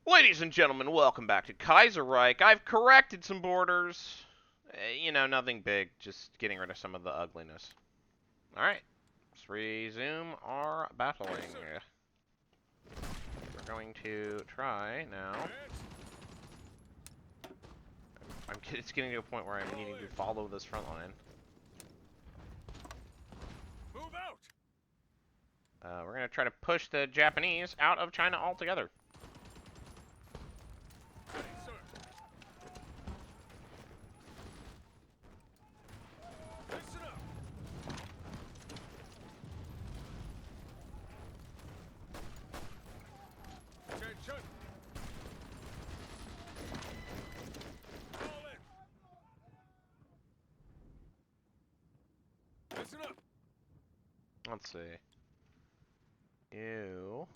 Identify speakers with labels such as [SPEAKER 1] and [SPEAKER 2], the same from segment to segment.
[SPEAKER 1] Ladies and gentlemen, welcome back to Kaiserreich. I've corrected some borders. Nothing big, just getting rid of some of the ugliness. Alright, let's resume our battling. We're going to try now. It's getting to a point where I'm needing to follow this front line.
[SPEAKER 2] Move out.
[SPEAKER 1] We're going to try to push the Japanese out of China altogether. Let's see. You.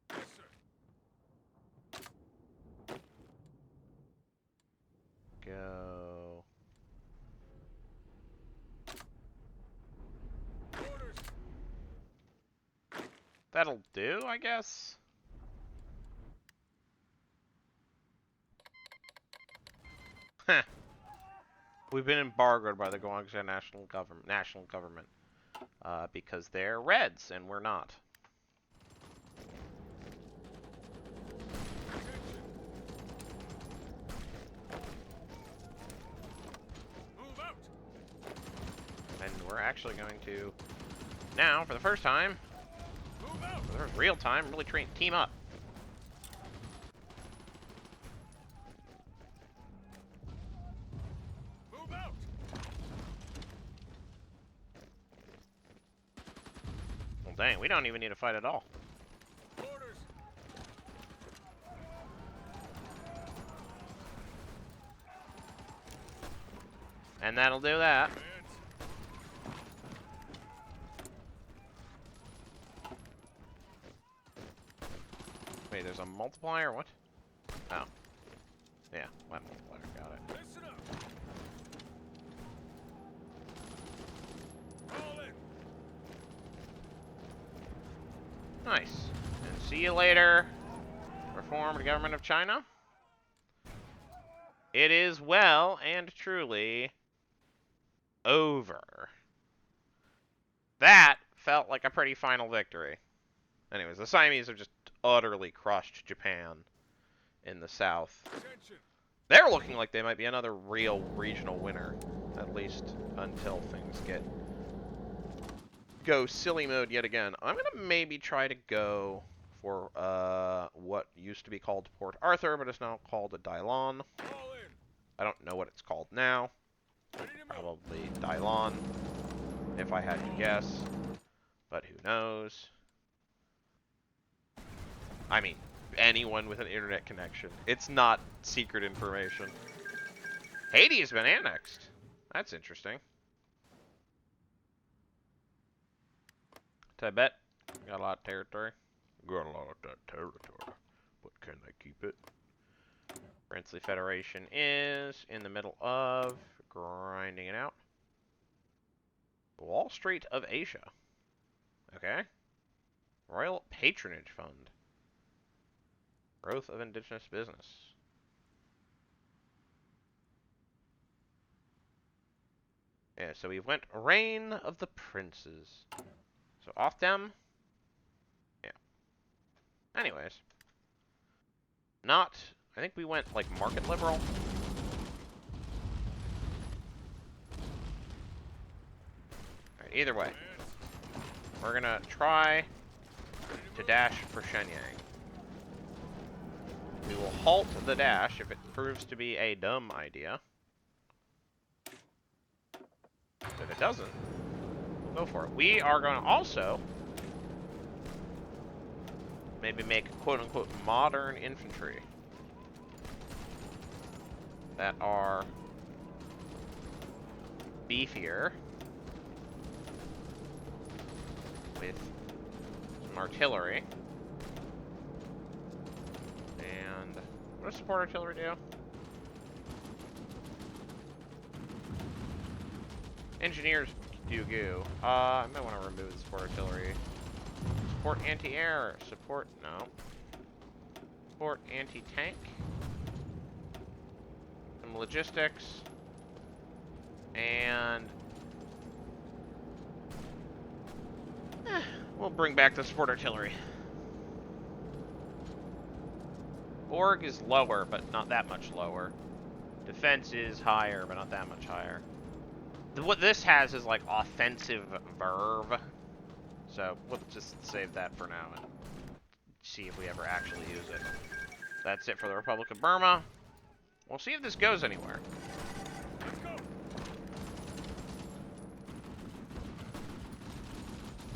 [SPEAKER 2] Yes, sir.
[SPEAKER 1] Go.
[SPEAKER 2] Orders.
[SPEAKER 1] That'll do, I guess. Heh. We've been embargoed by the Guangzhou national government, because they're Reds and we're not.
[SPEAKER 2] Move out.
[SPEAKER 1] And we're actually going to, now, for the first time,
[SPEAKER 2] Move out.
[SPEAKER 1] for the first real time, really team up.
[SPEAKER 2] Move out.
[SPEAKER 1] Well, dang, we don't even need to fight at all.
[SPEAKER 2] Orders.
[SPEAKER 1] And that'll do that.
[SPEAKER 2] Advance.
[SPEAKER 1] Wait, there's a multiplier? What? Oh. Yeah, one multiplier. Got it.
[SPEAKER 2] Listen up. Fall in.
[SPEAKER 1] Nice. And see you later, Reformed Government of China. It is well and truly over. That felt like a pretty final victory. Anyways, the Siamese have just utterly crushed Japan in the south.
[SPEAKER 2] Attention.
[SPEAKER 1] They're looking like they might be another real regional winner, at least until things go silly mode yet again. I'm gonna maybe try to go for what used to be called Port Arthur, but it's now called Dailan.
[SPEAKER 2] Fall in.
[SPEAKER 1] I don't know what it's called now.
[SPEAKER 2] Ready to move.
[SPEAKER 1] Probably Dailan, if I had to guess. But who knows? I mean, anyone with an internet connection. It's not secret information. Haiti has been annexed. That's interesting. Tibet got a lot of territory. Got a lot of that territory. But can they keep it? Princely Federation is in the middle of grinding it out. Wall Street of Asia. Okay. Royal Patronage Fund. Growth of indigenous business. Yeah, so we went Reign of the Princes. So off them. Yeah. Anyways. I think we went like market liberal. Alright, either way. We're gonna try to dash for Shenyang. We will halt the dash if it proves to be a dumb idea. If it doesn't, we'll go for it. We are going to also maybe make quote-unquote modern infantry that are beefier with some artillery. And what does support artillery do? Engineers do goo. I might want to remove the support artillery. Support anti-air. Support, no. Support anti-tank. Some logistics. And... we'll bring back the support artillery. Org is lower, but not that much lower. Defense is higher, but not that much higher. What this has is like offensive verve. So we'll just save that for now and see if we ever actually use it. That's it for the Republic of Burma. We'll see if this goes anywhere.
[SPEAKER 2] Let's go.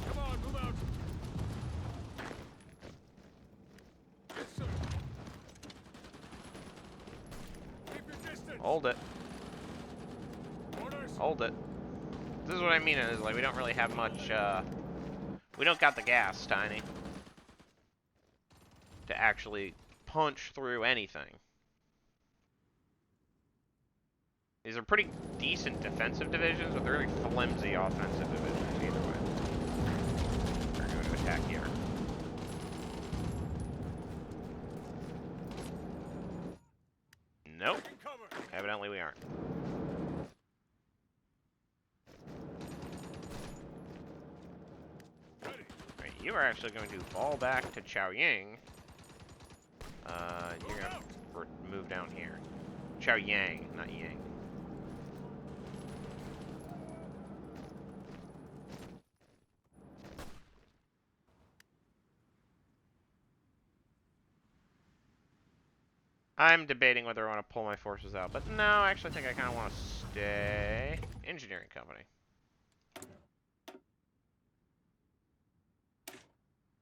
[SPEAKER 2] Come on, move out. Yes, sir. Keep your distance.
[SPEAKER 1] Hold it.
[SPEAKER 2] Orders.
[SPEAKER 1] Hold it. This is what I mean, is like we don't really have much, we don't got the gas, Tiny, to actually punch through anything. These are pretty decent defensive divisions, but they're really flimsy offensive divisions either way. We're going to attack here. Nope.
[SPEAKER 2] Taking cover.
[SPEAKER 1] Evidently we aren't.
[SPEAKER 2] Ready.
[SPEAKER 1] Right, you are actually going to fall back to Chaoying. You're going to move down here. Chaoyang, not Yang. I'm debating whether I want to pull my forces out, but no, I actually think I kind of want to stay. Engineering company.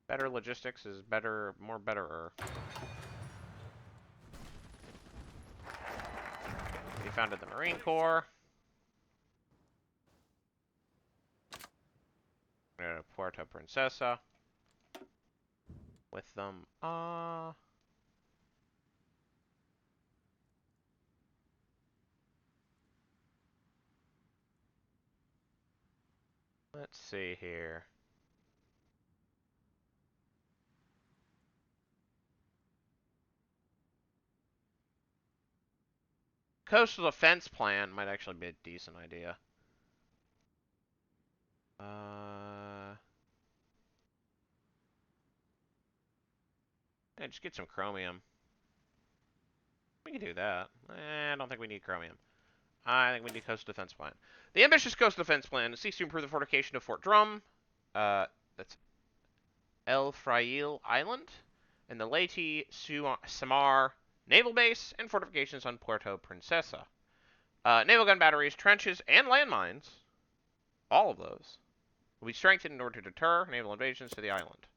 [SPEAKER 1] Better logistics is better, more betterer. We founded the Marine Corps. Puerto Princesa. With them, let's see here. Coastal defense plan might actually be a decent idea. Yeah, just get some chromium. We can do that. I don't think we need chromium. I think we need coastal defense plan. The ambitious coastal defense plan seeks to improve the fortification of Fort Drum. That's El Fraile Island, and the Leyte Samar naval base and fortifications on Puerto Princesa. Naval gun batteries, trenches, and landmines, all of those, will be strengthened in order to deter naval invasions to the island.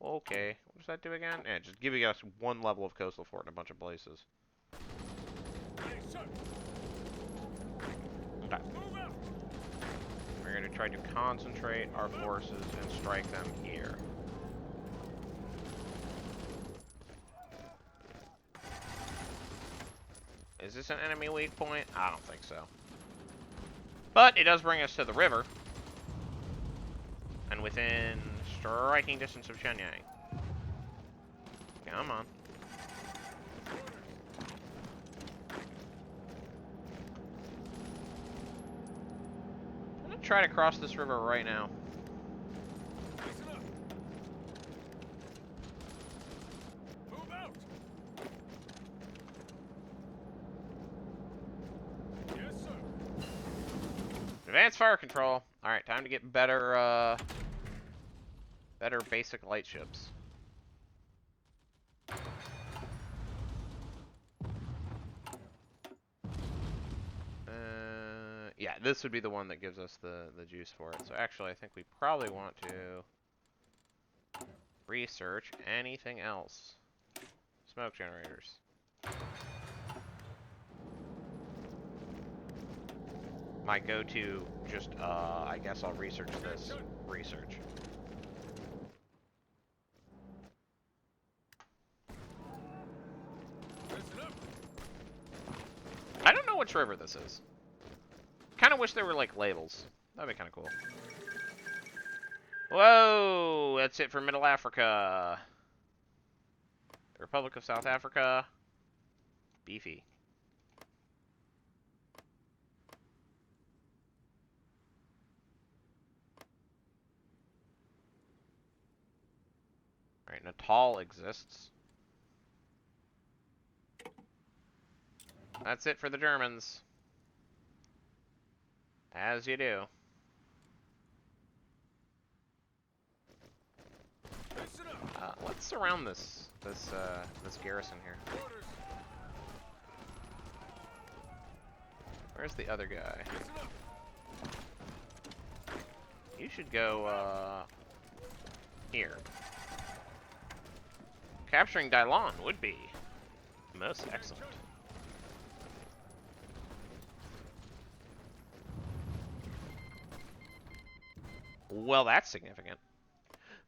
[SPEAKER 1] Okay, what does that do again? Yeah, just giving us one level of coastal fort in a bunch of places.
[SPEAKER 2] Ready, sir.
[SPEAKER 1] Okay.
[SPEAKER 2] Move out.
[SPEAKER 1] We're going to try to concentrate our forces and strike them here. Is this an enemy weak point? I don't think so. But it does bring us to the river. And within striking distance of Shenyang. Come on. I'm going to try to cross this river right now.
[SPEAKER 2] Listen up. Move out. Yes, sir.
[SPEAKER 1] Advanced fire control. Alright, time to get better, better basic light ships. Yeah, this would be the one that gives us the juice for it. So actually, I think we probably want to research anything else. Smoke generators. My go-to, just, I guess I'll research this. Research.
[SPEAKER 2] Listen up.
[SPEAKER 1] I don't know which river this is. Kind of wish there were, like, labels. That'd be kind of cool. Whoa! That's it for Middle Africa. The Republic of South Africa. Beefy. Alright, Natal exists. That's it for the Germans. As you do.
[SPEAKER 2] Listen up.
[SPEAKER 1] Let's surround this garrison here.
[SPEAKER 2] Orders.
[SPEAKER 1] Where's the other guy?
[SPEAKER 2] Listen up.
[SPEAKER 1] You should go, here. Capturing Dylon would be most excellent. Well, that's significant.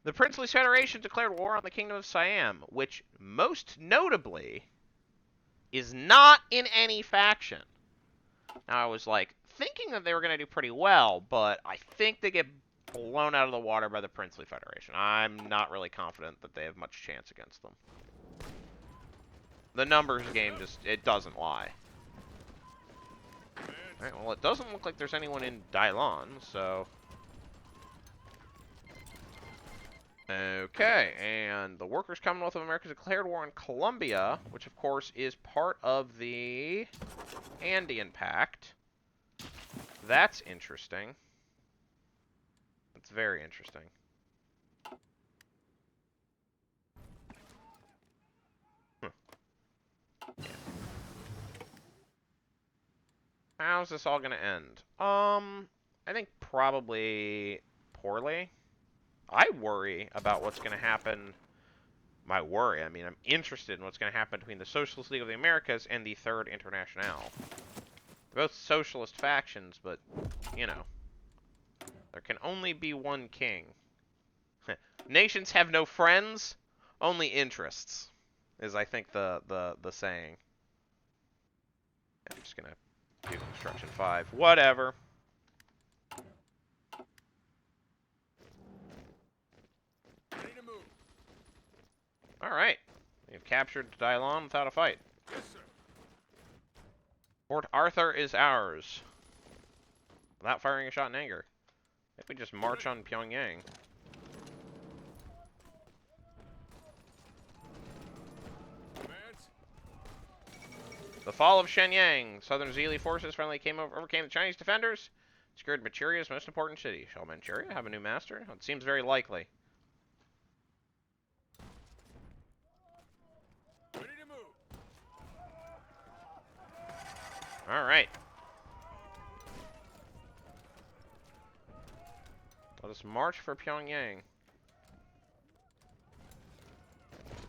[SPEAKER 1] The Princely Federation declared war on the Kingdom of Siam, which most notably is not in any faction. Now, I was like thinking that they were going to do pretty well, but I think they get blown out of the water by the Princely Federation. I'm not really confident that they have much chance against them. The numbers game just, it doesn't lie. Alright, well, it doesn't look like there's anyone in Dylon, so... Okay, and the Workers' Commonwealth of America declared war on Colombia, which of course is part of the Andean Pact. That's interesting. That's very interesting. Yeah. How's this all gonna end? I think probably poorly. I worry about what's going to happen. My worry, I mean, I'm interested in what's going to happen between the Socialist League of the Americas and the Third Internationale. They're both socialist factions, but, you know, there can only be one king. Nations have no friends, only interests, is, I think, the saying. I'm just going to do Construction 5. Whatever. Alright. We've captured Dylon without a fight.
[SPEAKER 2] Yes, sir.
[SPEAKER 1] Port Arthur is ours. Without firing a shot in anger. If we just march on Pyongyang.
[SPEAKER 2] Commands.
[SPEAKER 1] The fall of Shenyang. Southern Zili forces finally overcame the Chinese defenders. Secured Manchuria's most important city. Shall Manchuria have a new master? It seems very likely.
[SPEAKER 2] Ready to move.
[SPEAKER 1] Alright. Let us march for Pyongyang.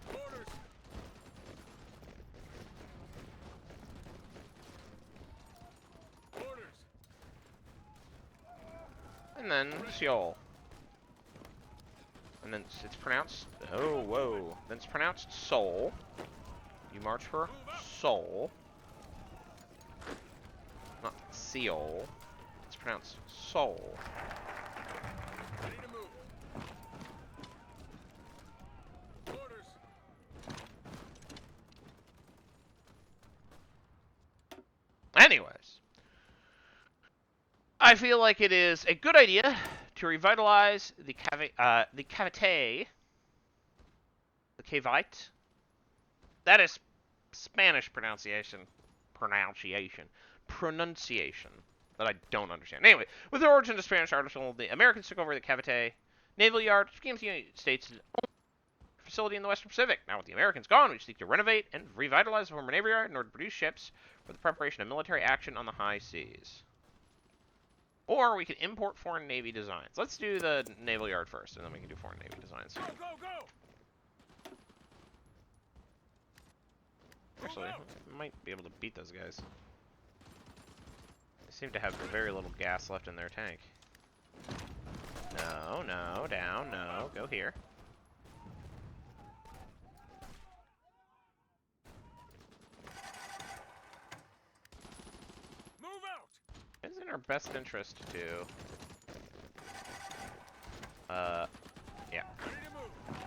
[SPEAKER 2] Orders. Orders.
[SPEAKER 1] And then Seoul. And then it's pronounced... Oh, whoa. Then it's pronounced Seoul. You march for Seoul. Not Seoul. It's pronounced Seoul.
[SPEAKER 2] Ready to move. Orders.
[SPEAKER 1] Anyways. I feel like it is a good idea to revitalize the cavite. The cavite. That is Spanish pronunciation that I don't understand. Anyway, with the origin of Spanish article, the Americans took over the Cavite Naval Yard, which became the United States' only facility in the Western Pacific. Now with the Americans gone, we seek to renovate and revitalize the former Navy Yard in order to produce ships for the preparation of military action on the high seas. Or we could import foreign Navy designs. Let's do the Naval Yard first, and then we can do foreign Navy designs.
[SPEAKER 2] Go, go, go!
[SPEAKER 1] Actually, I might be able to beat those guys. They seem to have very little gas left in their tank. No, no, down, no. Go here.
[SPEAKER 2] Move out!
[SPEAKER 1] It's in our best interest to Yeah.
[SPEAKER 2] Ready to move.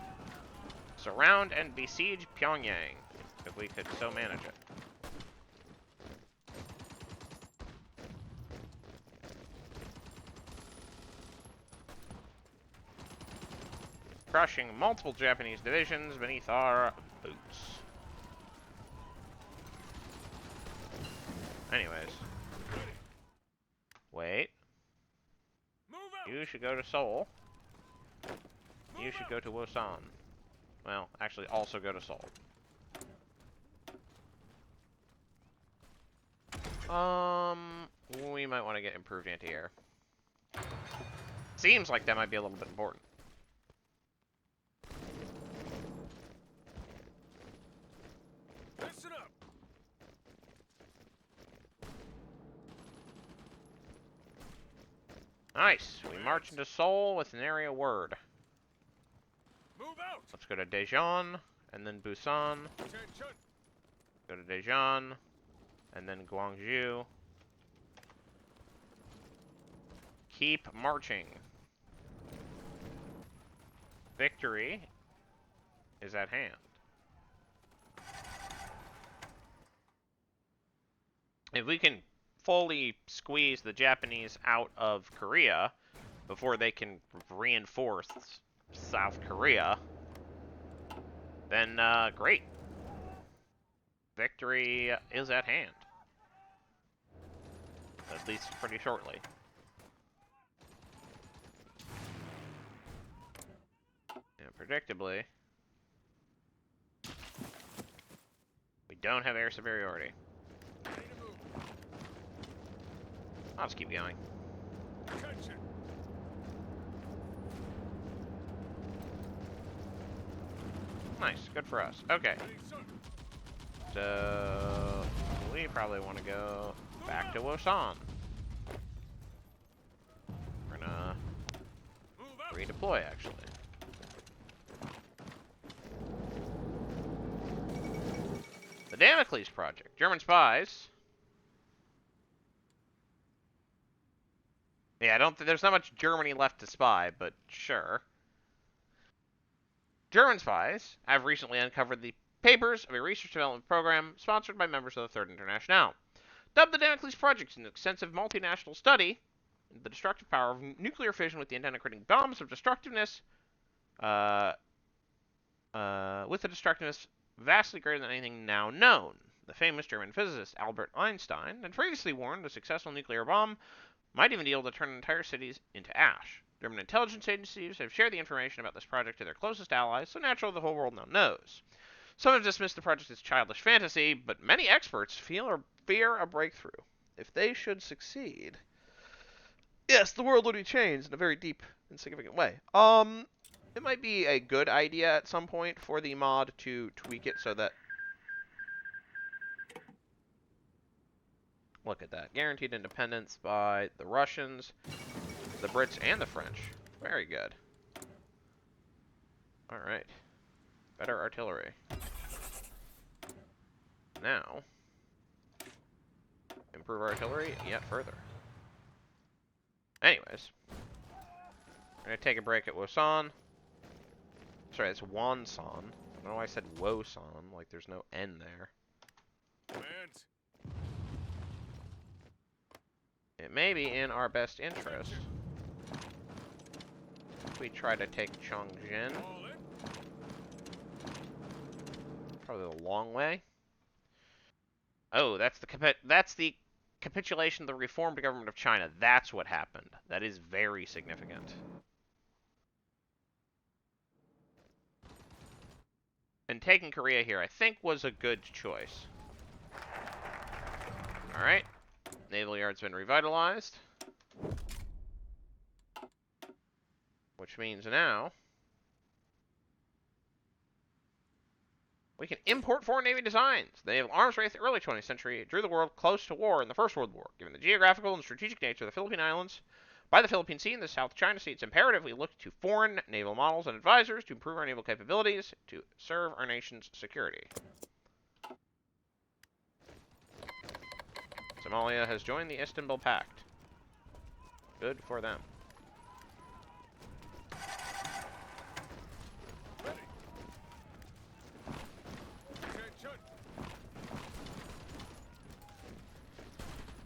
[SPEAKER 1] Surround and besiege Pyongyang, if we could so manage it. Crushing multiple Japanese divisions beneath our boots. Anyways. Wait.
[SPEAKER 2] Move out.
[SPEAKER 1] You should go to Seoul. You
[SPEAKER 2] Move
[SPEAKER 1] should
[SPEAKER 2] out.
[SPEAKER 1] go to Wosan. Well, actually also go to Seoul. We might want to get improved anti-air. Seems like that might be a little bit important.
[SPEAKER 2] Listen up.
[SPEAKER 1] Nice. We march into Seoul with an area word.
[SPEAKER 2] Move out.
[SPEAKER 1] Let's go to Daejeon, and then Busan.
[SPEAKER 2] Attention.
[SPEAKER 1] Go to Daejeon, and then Gwangju. Keep marching. Victory is at hand. If we can fully squeeze the Japanese out of Korea before they can reinforce South Korea, then great. Victory is at hand. At least pretty shortly. And predictably, we don't have air superiority.
[SPEAKER 2] Ready to move.
[SPEAKER 1] I'll just keep going.
[SPEAKER 2] Attention.
[SPEAKER 1] Nice, good for us. Okay,
[SPEAKER 2] Ready, sir.
[SPEAKER 1] so we probably want to go back to Wosan. We're gonna
[SPEAKER 2] Move out.
[SPEAKER 1] redeploy, actually. The Damocles Project. German spies. Yeah, I don't think there's not much Germany left to spy, but sure. German spies have recently uncovered the papers of a research development program sponsored by members of the Third International. Dubbed the Damocles Project, an extensive multinational study into the destructive power of nuclear fission with the intent of creating bombs of destructiveness, with a destructiveness vastly greater than anything now known. The famous German physicist Albert Einstein had previously warned a successful nuclear bomb might even be able to turn entire cities into ash. German intelligence agencies have shared the information about this project to their closest allies, so naturally the whole world now knows. Some have dismissed the project as childish fantasy, but many experts fear a breakthrough. If they should succeed, yes, the world would be changed in a very deep and significant way. It might be a good idea at some point for the mod to tweak it so that... Look at that. Guaranteed independence by the Russians, the Brits, and the French. Very good. Alright. Better artillery. Now, improve artillery yet further. Anyways, we're going to take a break at Wosan. Sorry, it's Wonsan. I don't know why I said Wosan, like there's no N there.
[SPEAKER 2] Commands.
[SPEAKER 1] It may be in our best interest if we try to take Chongjin.
[SPEAKER 2] All in.
[SPEAKER 1] Probably the long way. Oh, that's the capitulation of the reformed government of China. That's what happened. That is very significant. And taking Korea here, I think, was a good choice. Alright. Naval Yard's been revitalized. Which means now we can import foreign Navy designs. The naval arms race of the early 20th century drew the world close to war in the First World War. Given the geographical and strategic nature of the Philippine Islands by the Philippine Sea and the South China Sea, it's imperative we look to foreign naval models and advisors to improve our naval capabilities to serve our nation's security. Somalia has joined the Istanbul Pact. Good for them.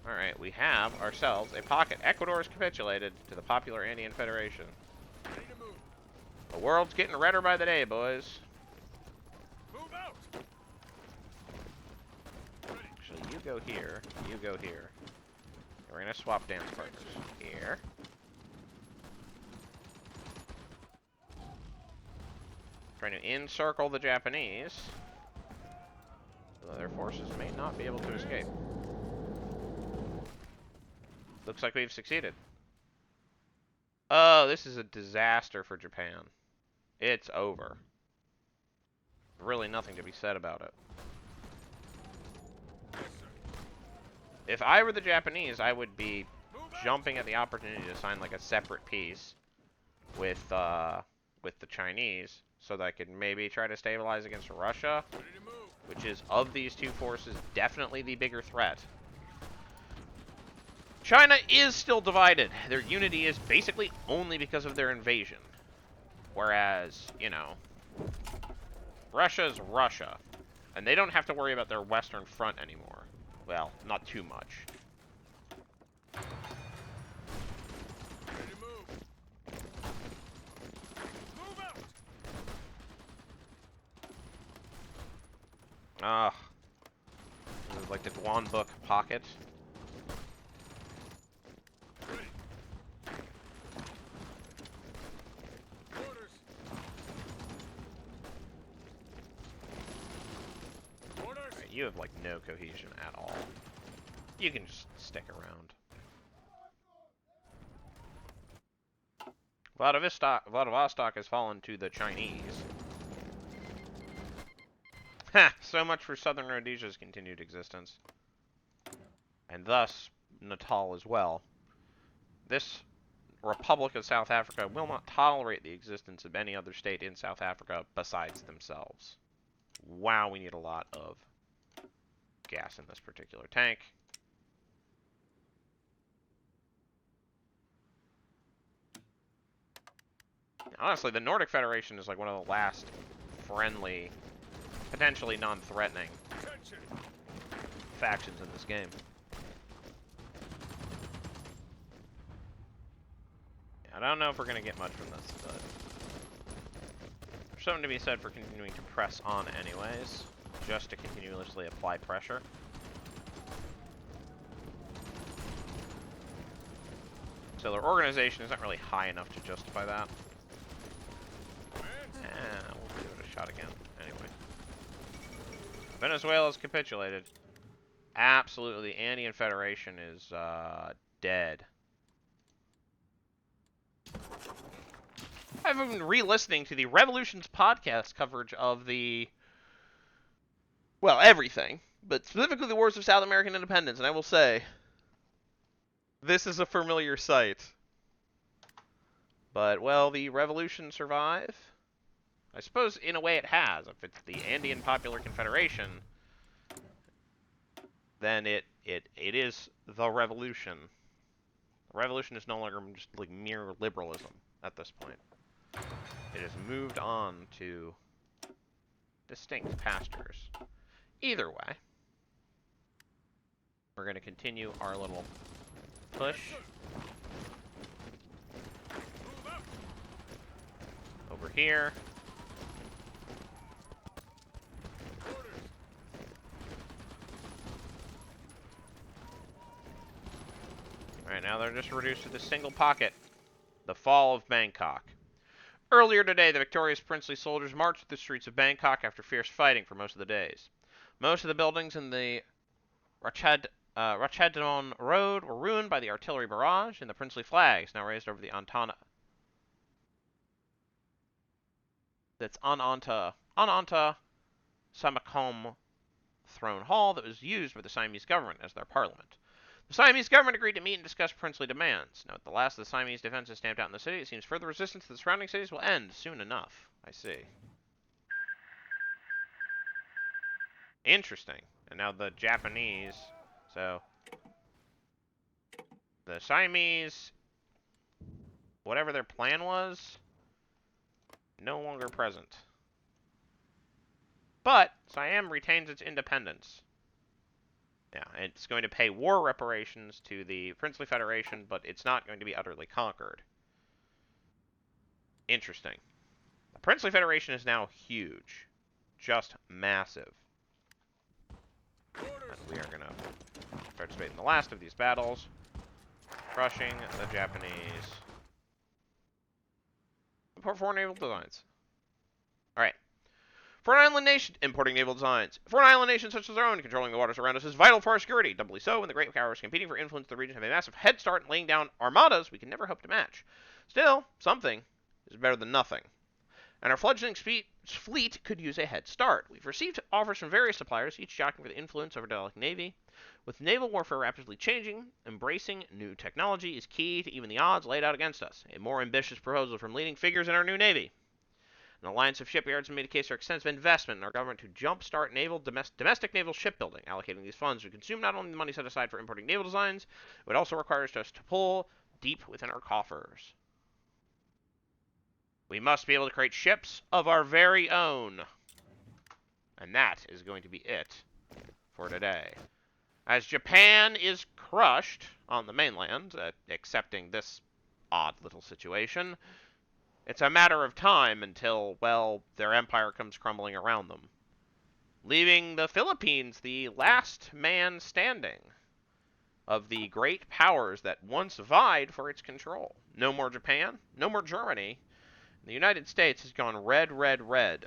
[SPEAKER 1] Alright, we have ourselves a pocket. Ecuador has capitulated to the popular Andean Federation.
[SPEAKER 2] Ready to move.
[SPEAKER 1] The world's getting redder by the day, boys.
[SPEAKER 2] Move out. Ready.
[SPEAKER 1] Actually, you go here. You go here. We're gonna swap dance partners. Here. Trying to encircle the Japanese. Though their forces may not be able to escape. Looks like we've succeeded. Oh, this is a disaster for Japan. It's over. Really nothing to be said about it.
[SPEAKER 2] Yes, sir.
[SPEAKER 1] If I were the Japanese, I would be
[SPEAKER 2] Move out.
[SPEAKER 1] jumping at the opportunity to sign like a separate peace with the Chinese, so that I could maybe try to stabilize against Russia,
[SPEAKER 2] Ready to move.
[SPEAKER 1] which is, of these two forces, definitely the bigger threat. China is still divided. Their unity is basically only because of their invasion. Whereas, you know, Russia's Russia. And they don't have to worry about their Western Front anymore. Well, not too much.
[SPEAKER 2] Ready to move. Move out.
[SPEAKER 1] Ah. This is like the Guan Book pocket.
[SPEAKER 2] Ready. Orders. Orders.
[SPEAKER 1] Right, you have like no cohesion at all. You can just stick around. Vladivostok has fallen to the Chinese. Ha! So much for southern Rhodesia's continued existence. And thus, Natal as well. This Republic of South Africa will not tolerate the existence of any other state in South Africa besides themselves. Wow, we need a lot of gas in this particular tank. Honestly, the Nordic Federation is like one of the last friendly, potentially non-threatening
[SPEAKER 2] Attention.
[SPEAKER 1] factions in this game. I don't know if we're going to get much from this, but there's something to be said for continuing to press on anyways, just to continuously apply pressure. So their organization isn't really high enough to justify that. We'll give it a shot again. Anyway. Venezuela's capitulated. Absolutely, the Andean Federation is dead. I've been re-listening to the Revolutions podcast coverage of the, well, everything, but specifically the Wars of South American Independence, and I will say, this is a familiar sight. But, well, the revolution survive? I suppose, in a way, it has. If it's the Andean Popular Confederation, then it is the revolution. The revolution is no longer just like mere liberalism at this point. It has moved on to distinct pastures. Either way, we're going to continue our little push
[SPEAKER 2] Move out.
[SPEAKER 1] over here.
[SPEAKER 2] Orders.
[SPEAKER 1] Alright, now they're just reduced to the single pocket. The fall of Bangkok. Earlier today, the victorious princely soldiers marched through the streets of Bangkok after fierce fighting for most of the days. Most of the buildings in the Ratchathon Road were ruined by the artillery barrage, and the princely flags now raised over the Ananta Samakom throne hall that was used by the Siamese government as their parliament. The Siamese government agreed to meet and discuss princely demands. Now, with the last of the Siamese defenses stamped out in the city, it seems further resistance to the surrounding cities will end soon enough. I see. Interesting. And now the Japanese. So, the Siamese, whatever their plan was, no longer present. But Siam retains its independence. Yeah, it's going to pay war reparations to the Princely Federation, but it's not going to be utterly conquered. Interesting. The Princely Federation is now huge. Just massive.
[SPEAKER 2] Orders.
[SPEAKER 1] And we are going to participate in the last of these battles, crushing the Japanese. Import foreign naval designs. Alright. For an island nation, importing naval designs. For an island nation such as our own, controlling the waters around us is vital for our security. Doubly so when the great powers competing for influence in the region have a massive head start in laying down armadas we can never hope to match. Still, something is better than nothing. And our fledgling fleet could use a head start. We've received offers from various suppliers, each jockeying for the influence of our delicate navy. With naval warfare rapidly changing, embracing new technology is key to even the odds laid out against us. A more ambitious proposal from leading figures in our new navy. An alliance of shipyards has made a case for extensive investment in our government to jumpstart domestic naval shipbuilding. Allocating these funds would consume not only the money set aside for importing naval designs, it would also require us to pull deep within our coffers. We must be able to create ships of our very own. And that is going to be it for today. As Japan is crushed on the mainland, accepting this odd little situation, it's a matter of time until, well, their empire comes crumbling around them, leaving the Philippines the last man standing of the great powers that once vied for its control. No more Japan, no more Germany. The United States has gone red, red, red.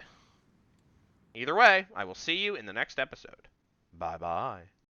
[SPEAKER 1] Either way, I will see you in the next episode. Bye-bye.